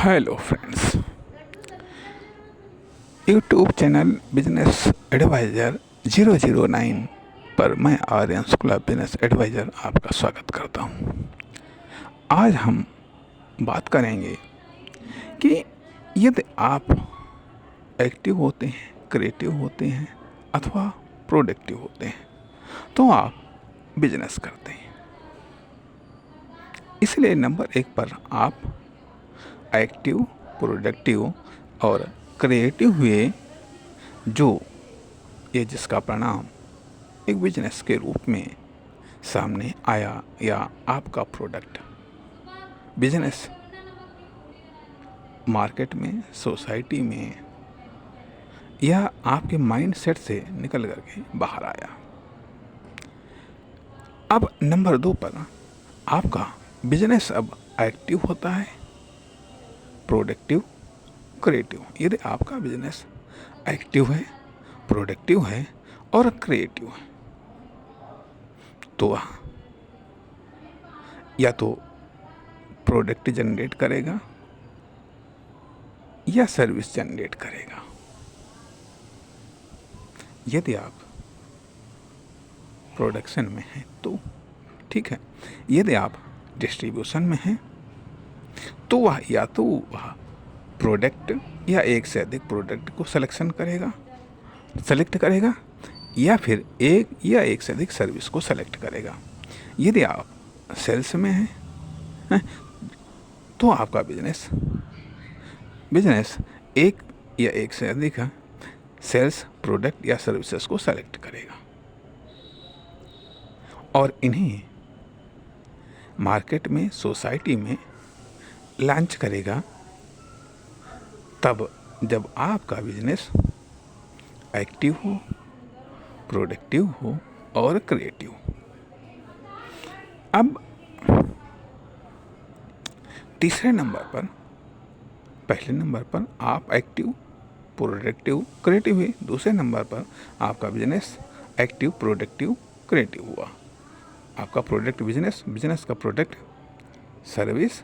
Hello friends, YouTube channel business adviser 009 पर मैं Aryan Shukla business adviser आपका स्वागत करता हूं। आज हम बात करेंगे कि यदि आप एक्टिव होते हैं, क्रिएटिव होते हैं अथवा प्रोडक्टिव होते हैं तो आप बिजनेस करते हैं। इसलिए नंबर 1 पर आप एक्टिव, प्रोडक्टिव और क्रिएटिव हुए जो ये जिसका परिणाम एक बिजनेस के रूप में सामने आया, या आपका प्रोडक्ट बिजनेस मार्केट में, सोसाइटी में या आपके माइंडसेट से निकल करके बाहर आया। अब नंबर 2 पर आपका बिजनेस अब एक्टिव होता है, प्रोडक्टिव, क्रिएटिव। यदि आपका बिजनेस एक्टिव है, प्रोडक्टिव है और क्रिएटिव है तो या तो प्रोडक्ट जनरेट करेगा या सर्विस जनरेट करेगा। यदि आप प्रोडक्शन में हैं तो ठीक है, यदि आप डिस्ट्रीब्यूशन में हैं तो वह या तो वह प्रोडक्ट या एक से अधिक प्रोडक्ट को सेलेक्ट करेगा या फिर एक या एक से अधिक सर्विस को सेलेक्ट करेगा। यदि आप सेल्स में हैं तो आपका बिजनेस एक या एक से अधिक सेल्स, प्रोडक्ट या सर्विसेज को सेलेक्ट करेगा और इन्हें मार्केट में, सोसाइटी में लॉन्च करेगा, तब जब आपका बिजनेस एक्टिव हो, प्रोडक्टिव हो और क्रिएटिव। अब तीसरे नंबर पर, पहले नंबर पर आप एक्टिव, प्रोडक्टिव, क्रिएटिव हुए। दूसरे नंबर पर आपका बिजनेस एक्टिव, प्रोडक्टिव, क्रिएटिव हुआ। आपका प्रोडक्ट बिजनेस का प्रोडक्ट, सर्विस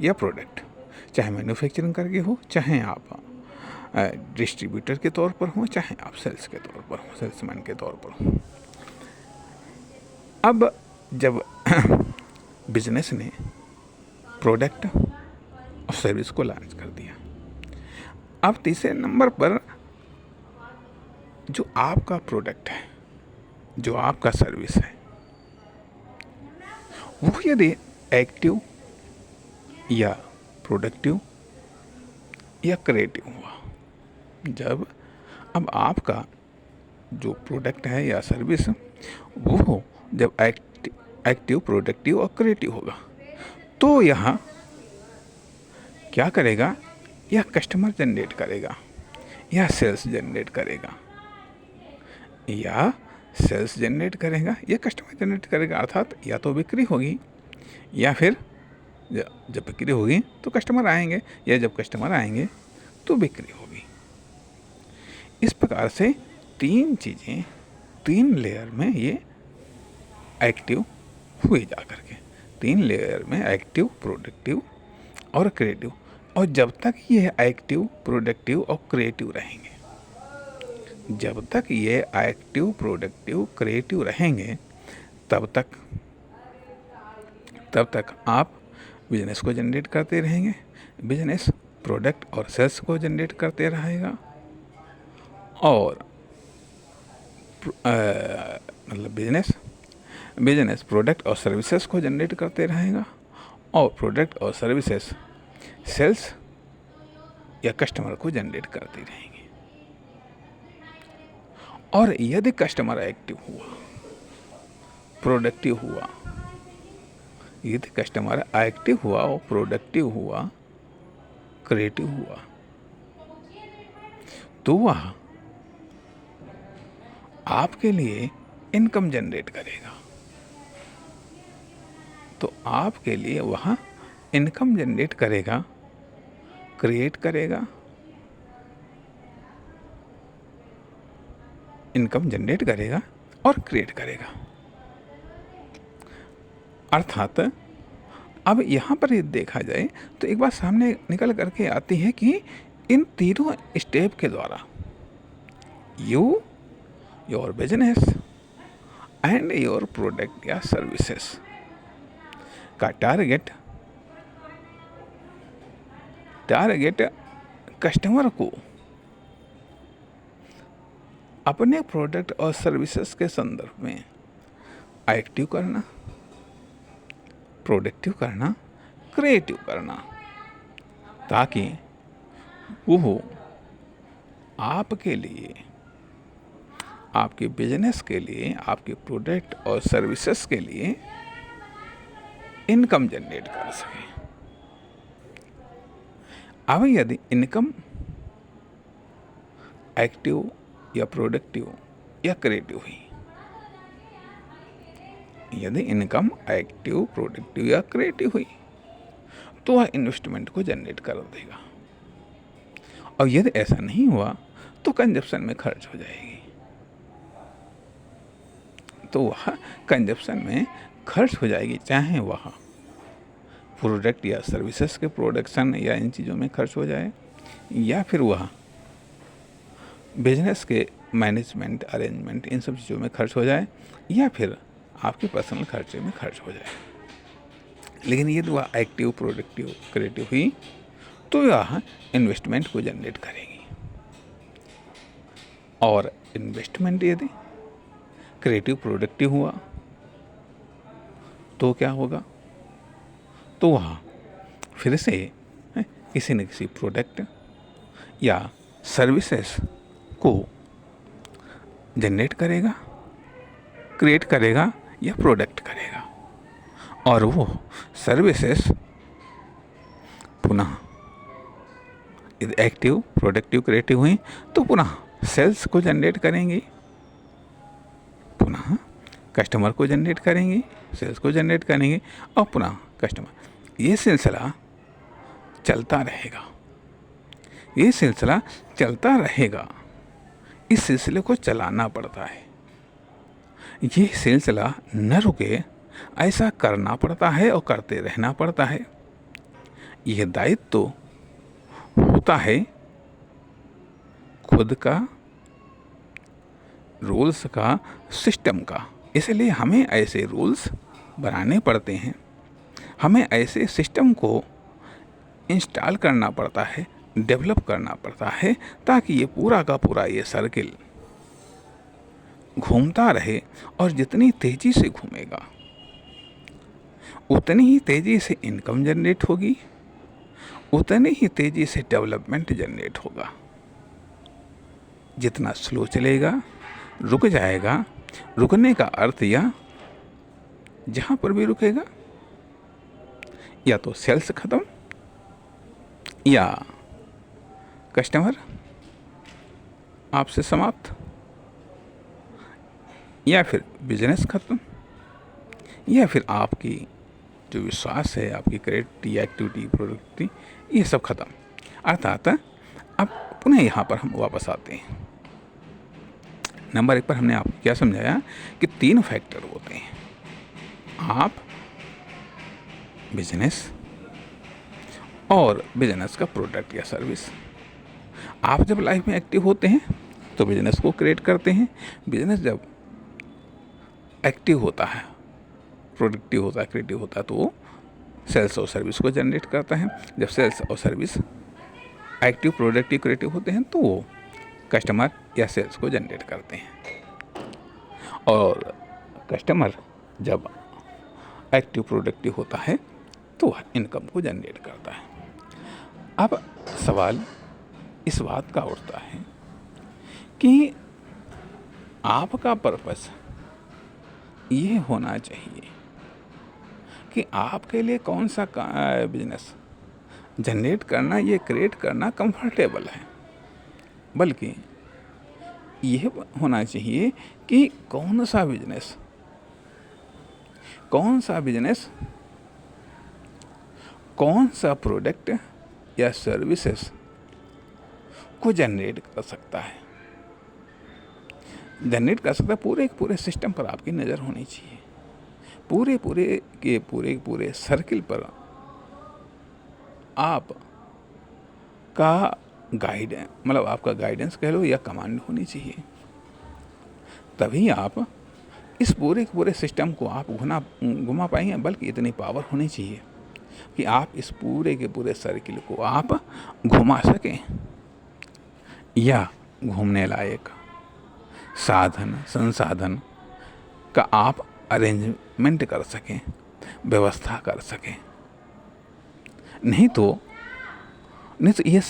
या प्रोडक्ट, चाहे मैन्युफैक्चरिंग करके हो, चाहे आप डिस्ट्रीब्यूटर के तौर पर हो, चाहे आप सेल्स के तौर पर हो, सेल्समैन के तौर पर हो। अब जब बिजनेस ने प्रोडक्ट और सर्विस को लॉन्च कर दिया, अब तीसरे नंबर पर जो आपका प्रोडक्ट है, जो आपका सर्विस है, वो यदि एक्टिव या प्रोडक्टिव या क्रिएटिव हुआ, जब अब आपका जो प्रोडक्ट है या सर्विस वो जब एक्टिव, प्रोडक्टिव और क्रिएटिव होगा तो यहाँ क्या करेगा? यह कस्टमर जनरेट करेगा या सेल्स जनरेट करेगा, या सेल्स जनरेट करेगा या कस्टमर जनरेट करेगा। अर्थात या तो बिक्री होगी या फिर जब बिक्री होगी तो कस्टमर आएंगे, या जब कस्टमर आएंगे तो बिक्री होगी। इस प्रकार से तीन चीज़ें, तीन लेयर में ये एक्टिव हुए जा करके, तीन लेयर में एक्टिव, प्रोडक्टिव और क्रिएटिव। और जब तक ये एक्टिव, प्रोडक्टिव और क्रिएटिव रहेंगे, जब तक ये एक्टिव, प्रोडक्टिव, क्रिएटिव रहेंगे, तब तक आप बिजनेस को जनरेट करते रहेंगे। बिजनेस प्रोडक्ट और सेल्स को जनरेट करते रहेगा और मतलब बिजनेस प्रोडक्ट और सर्विसेज को जनरेट करते रहेगा और प्रोडक्ट और सर्विसेज सेल्स या कस्टमर को जनरेट करते रहेंगे। और यदि कस्टमर एक्टिव हुआ, प्रोडक्टिव हुआ, यदि कस्टमर एक्टिव हुआ और प्रोडक्टिव हुआ, क्रिएटिव हुआ, तो वह आपके लिए इनकम जनरेट करेगा। तो आपके लिए वह इनकम जनरेट करेगा, क्रिएट करेगा, इनकम जनरेट करेगा और क्रिएट करेगा। अर्थात अब यहाँ पर ये देखा जाए तो एक बात सामने निकल करके आती है कि इन तीनों स्टेप के द्वारा you, your business and your product या सर्विसेज का टारगेट कस्टमर को अपने प्रोडक्ट और सर्विसेज के संदर्भ में एक्टिव करना, प्रोडक्टिव करना, क्रिएटिव करना, ताकि वो आपके लिए, आपके बिजनेस के लिए, आपके प्रोडक्ट और सर्विसेज के लिए इनकम जनरेट कर सके। अब यदि इनकम एक्टिव या प्रोडक्टिव या क्रिएटिव हुई, यदि इनकम एक्टिव, प्रोडक्टिव या क्रिएटिव हुई तो वह इन्वेस्टमेंट को जनरेट कर देगा, और यदि ऐसा नहीं हुआ तो कंजप्शन में खर्च हो जाएगी। तो वह कंजप्शन में खर्च हो जाएगी, चाहे वह प्रोडक्ट या सर्विसेज के प्रोडक्शन या इन चीज़ों में खर्च हो जाए, या फिर वह बिजनेस के मैनेजमेंट, अरेंजमेंट, इन सब चीज़ों में खर्च हो जाए, या फिर आपके पर्सनल खर्चे में खर्च हो जाए। लेकिन यदि वह एक्टिव, प्रोडक्टिव, क्रिएटिव हुई तो यह इन्वेस्टमेंट को जनरेट करेगी। और इन्वेस्टमेंट यदि क्रिएटिव, प्रोडक्टिव हुआ तो क्या होगा? तो वह फिर से किसी न किसी प्रोडक्ट या सर्विसेज को जनरेट करेगा, क्रिएट करेगा या प्रोडक्ट करेगा, और वो सर्विसेज पुनः यदि एक्टिव, प्रोडक्टिव, क्रिएटिव हुई तो पुनः सेल्स को जनरेट करेंगी, पुनः कस्टमर को जनरेट करेंगी, सेल्स को जनरेट करेंगे, और पुनः कस्टमर। ये सिलसिला चलता रहेगा, ये सिलसिला चलता रहेगा। इस सिलसिले को चलाना पड़ता है, ये सिलसिला न रुके, ऐसा करना पड़ता है और करते रहना पड़ता है। यह दायित्व तो होता है खुद का, रूल्स का, सिस्टम का। इसलिए हमें ऐसे रूल्स बनाने पड़ते हैं, हमें ऐसे सिस्टम को इंस्टॉल करना पड़ता है, डेवलप करना पड़ता है, ताकि ये पूरा का पूरा ये सर्किल घूमता रहे। और जितनी तेज़ी से घूमेगा उतनी ही तेज़ी से इनकम जनरेट होगी, उतनी ही तेज़ी से डेवलपमेंट जनरेट होगा। जितना स्लो चलेगा, रुक जाएगा, रुकने का अर्थ यह, जहाँ पर भी रुकेगा या तो सेल्स खत्म, या कस्टमर आपसे समाप्त, या फिर बिजनेस खत्म, या फिर आपकी जो विश्वास है, आपकी क्रिएटिविटी, एक्टिविटी, प्रोडक्टिविटी, ये सब खत्म। अर्थात अब पुनः यहाँ पर हम वापस आते हैं। नंबर 1 पर हमने आपको क्या समझाया कि 3 फैक्टर होते हैं, आप, बिजनेस और बिजनेस का प्रोडक्ट या सर्विस। आप जब लाइफ में एक्टिव होते हैं तो बिजनेस को क्रिएट करते हैं, बिजनेस जब एक्टिव होता है, प्रोडक्टिव होता है, क्रिएटिव होता है, तो वो सेल्स और सर्विस को जनरेट करता है। जब सेल्स और सर्विस एक्टिव, प्रोडक्टिव, क्रिएटिव होते हैं तो वो कस्टमर या सेल्स को जनरेट करते हैं। और कस्टमर जब एक्टिव, प्रोडक्टिव होता है तो वह इनकम को जनरेट करता है। अब सवाल इस बात का उठता है कि आपका पर्पस ये होना चाहिए कि आपके लिए कौन सा बिजनेस जनरेट करना, ये क्रिएट करना कंफर्टेबल है, बल्कि यह होना चाहिए कि कौन सा बिजनेस कौन सा प्रोडक्ट या सर्विसेज को जनरेट कर सकता है। पूरे सिस्टम पर आपकी नज़र होनी चाहिए, पूरे पूरे के पूरे सर्किल पर आप का मतलब आपका गाइडेंस कह लो या कमांड होनी चाहिए। तभी आप इस पूरे के पूरे सिस्टम को आप घुमा पाएंगे। बल्कि इतनी पावर होनी चाहिए कि आप इस पूरे के पूरे सर्किल को आप घुमा सकें या घूमने लायक साधन संसाधन का आप अरेंजमेंट कर सकें, व्यवस्था कर सकें। नहीं तो ये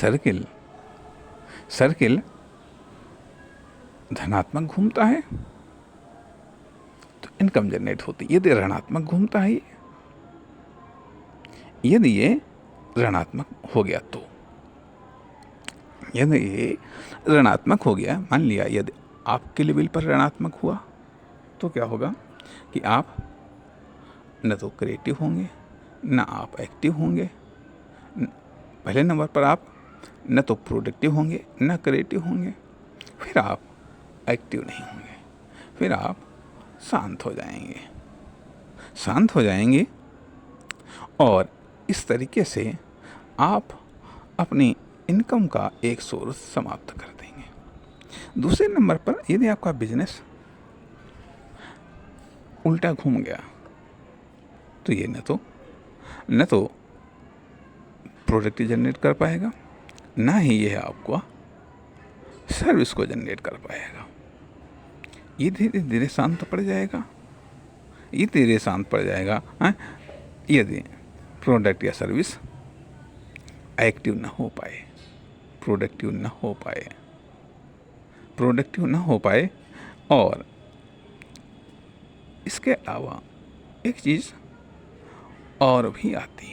सर्किल धनात्मक घूमता है तो इनकम जनरेट होती है। यदि ऋणात्मक घूमता है, यदि ये ऋणात्मक हो गया तो, यदि ये ऋणात्मक हो गया, मान लिया यदि आपके लेवल पर ऋणात्मक हुआ तो क्या होगा कि आप न तो क्रिएटिव होंगे, न आप एक्टिव होंगे। पहले नंबर पर आप न तो प्रोडक्टिव होंगे, न क्रिएटिव होंगे। फिर आप एक्टिव नहीं होंगे, फिर आप शांत हो जाएंगे और इस तरीके से आप अपनी इनकम का एक सोर्स समाप्त कर देंगे। दूसरे नंबर पर यदि आपका बिजनेस उल्टा घूम गया तो ये न तो प्रोडक्ट जनरेट कर पाएगा, ना ही यह आपको सर्विस को जनरेट कर पाएगा। ये धीरे धीरे शांत पड़ जाएगा, यदि प्रोडक्ट या सर्विस एक्टिव न हो पाए, प्रोडक्टिव न हो पाए। और इसके अलावा एक चीज़ और भी आती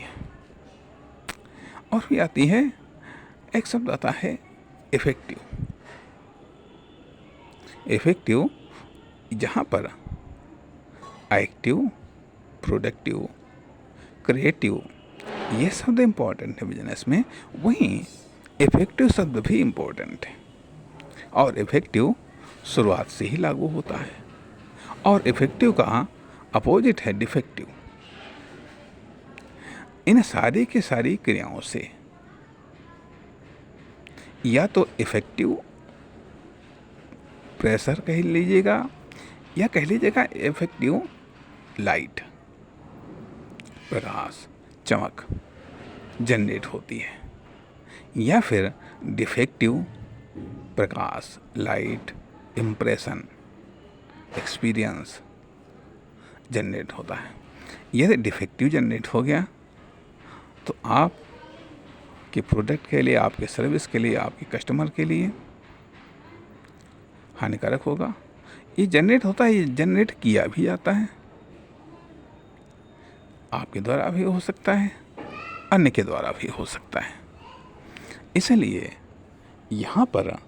है, एक शब्द आता है इफेक्टिव, जहाँ पर एक्टिव, प्रोडक्टिव, क्रिएटिव ये शब्द इम्पोर्टेंट है बिजनेस में, वहीं इफेक्टिव शब्द भी इम्पोर्टेंट है। और इफेक्टिव शुरुआत से ही लागू होता है, और इफेक्टिव का अपोजिट है डिफेक्टिव। इन सारी की सारी क्रियाओं से या तो इफेक्टिव प्रेशर कह लीजिएगा, या कह लीजिएगा इफेक्टिव लाइट, प्रकाश, चमक जनरेट होती है, या फिर डिफेक्टिव प्रकाश, लाइट, इम्प्रेशन, एक्सपीरियंस जनरेट होता है। यदि डिफेक्टिव जनरेट हो गया तो आप के प्रोडक्ट के लिए, आपके सर्विस के लिए, आपके कस्टमर के लिए हानिकारक होगा। ये जनरेट होता है, ये जनरेट किया भी जाता है, आपके द्वारा भी हो सकता है, अन्य के द्वारा भी हो सकता है। इसलिए यहाँ पर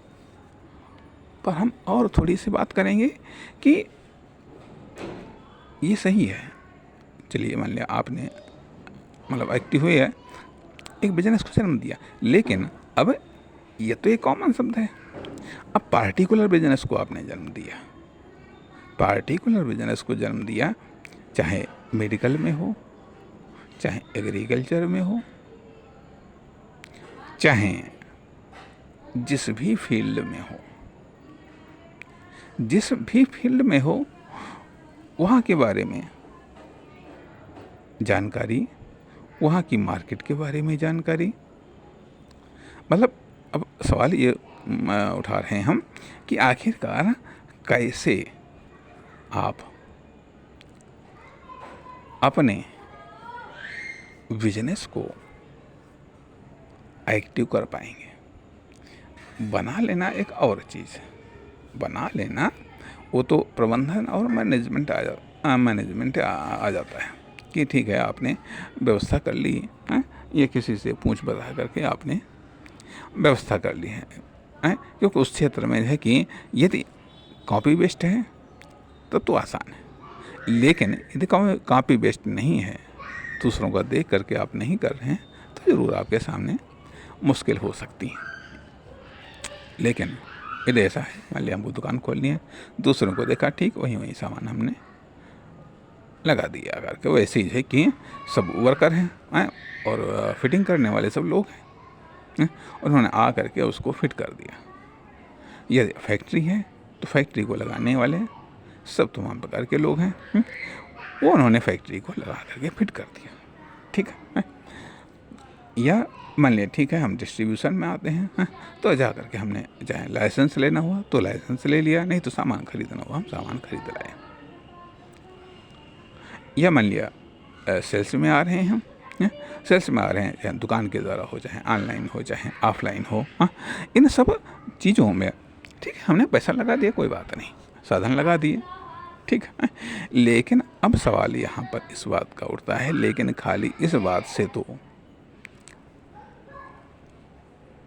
हम और थोड़ी सी बात करेंगे कि ये सही है। चलिए मान लिया आपने मतलब एक्टिव हुए है, एक बिजनेस को जन्म दिया, लेकिन अब ये तो एक कॉमन शब्द है। अब पार्टिकुलर बिजनेस को आपने जन्म दिया, चाहे मेडिकल में हो, चाहे एग्रीकल्चर में हो, चाहे जिस भी फील्ड में हो, वहाँ के बारे में जानकारी, वहाँ की मार्केट के बारे में जानकारी। मतलब अब सवाल ये उठा रहे हैं हम कि आखिरकार कैसे आप अपने बिजनेस को एक्टिव कर पाएंगे। बना लेना एक और चीज़ है, बना लेना वो तो प्रबंधन और मैनेजमेंट आ जाता है कि ठीक है आपने व्यवस्था कर ली है, ये किसी से पूछ बता करके आपने व्यवस्था कर ली है, क्योंकि उस क्षेत्र में है कि यदि कॉपी बेस्ड है तो आसान है, लेकिन यदि कॉपी बेस्ड नहीं है, दूसरों का देख करके आप नहीं कर रहे हैं, तो ज़रूर आपके सामने मुश्किल हो सकती है। लेकिन यदि ऐसा है, मान लिया हमको दुकान खोलनी है, दूसरों को देखा ठीक वही सामान हमने लगा दिया करके। वैसे ही है कि सब वर्कर हैं और फिटिंग करने वाले सब लोग हैं, उन्होंने आ करके उसको फिट कर दिया। यदि फैक्ट्री है तो फैक्ट्री को लगाने वाले सब तमाम प्रकार के लोग हैं, वो उन्होंने फैक्ट्री को लगा करके फिट कर दिया। ठीक है। या मान लिया ठीक है हम डिस्ट्रीब्यूशन में आते हैं, तो जा करके हमने चाहे लाइसेंस लेना हुआ तो लाइसेंस ले लिया, नहीं तो सामान खरीदना हुआ हम सामान खरीद लाए। या मान लिया सेल्स में आ रहे हैं हम, सेल्स में आ रहे हैं, चाहे दुकान के द्वारा हो, चाहे ऑनलाइन हो, चाहे ऑफलाइन हो, इन सब चीज़ों में ठीक है हमने पैसा लगा दिया, कोई बात नहीं, साधन लगा दिए, ठीक है। लेकिन अब सवाल यहाँ पर इस बात का उठता है, लेकिन खाली इस बात से तो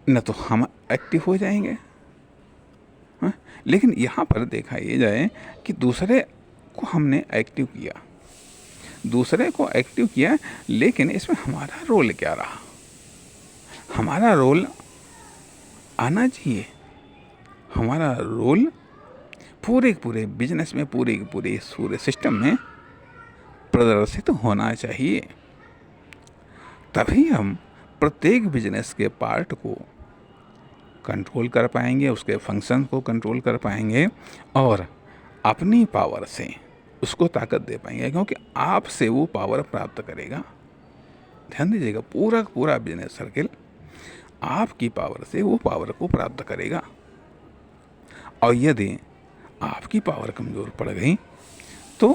न तो हम एक्टिव हो जाएंगे, लेकिन यहाँ पर देखा ये जाए कि दूसरे को हमने एक्टिव किया, दूसरे को एक्टिव किया, लेकिन इसमें हमारा रोल क्या रहा? हमारा रोल आना चाहिए, हमारा रोल पूरे बिजनेस में, पूरे सिस्टम में प्रदर्शित होना चाहिए। तभी हम प्रत्येक बिजनेस के पार्ट को कंट्रोल कर पाएंगे, उसके फंक्शन को कंट्रोल कर पाएंगे और अपनी पावर से उसको ताकत दे पाएंगे, क्योंकि आपसे वो पावर प्राप्त करेगा। ध्यान दीजिएगा, पूरा बिजनेस सर्किल आपकी पावर से वो पावर को प्राप्त करेगा। और यदि आपकी पावर कमज़ोर पड़ गई तो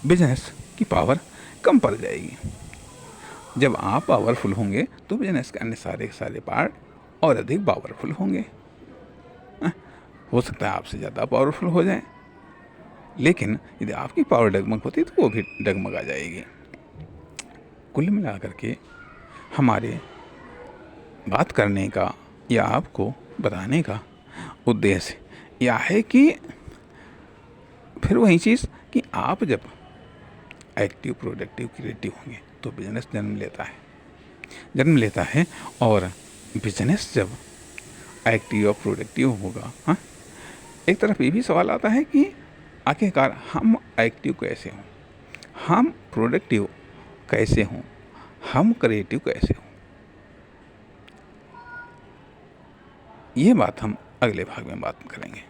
बिजनेस की पावर कम पड़ जाएगी। जब आप पावरफुल होंगे तो बिजनेस के अन्य सारे पार्ट और अधिक पावरफुल होंगे। हो सकता है आपसे ज़्यादा पावरफुल हो जाए, लेकिन यदि आपकी पावर डगमग होती तो वो भी डगमगा जाएगी। कुल मिलाकर के हमारे बात करने का या आपको बताने का उद्देश्य यह है कि फिर वही चीज़ कि आप जब एक्टिव, प्रोडक्टिव, क्रिएटिव होंगे तो बिजनेस जन्म लेता है और बिजनेस जब एक्टिव और प्रोडक्टिव होगा, हाँ, एक तरफ ये भी सवाल आता है कि आखिरकार हम एक्टिव कैसे हों, हम प्रोडक्टिव कैसे हों, हम क्रिएटिव कैसे हों। ये बात हम अगले भाग में बात करेंगे।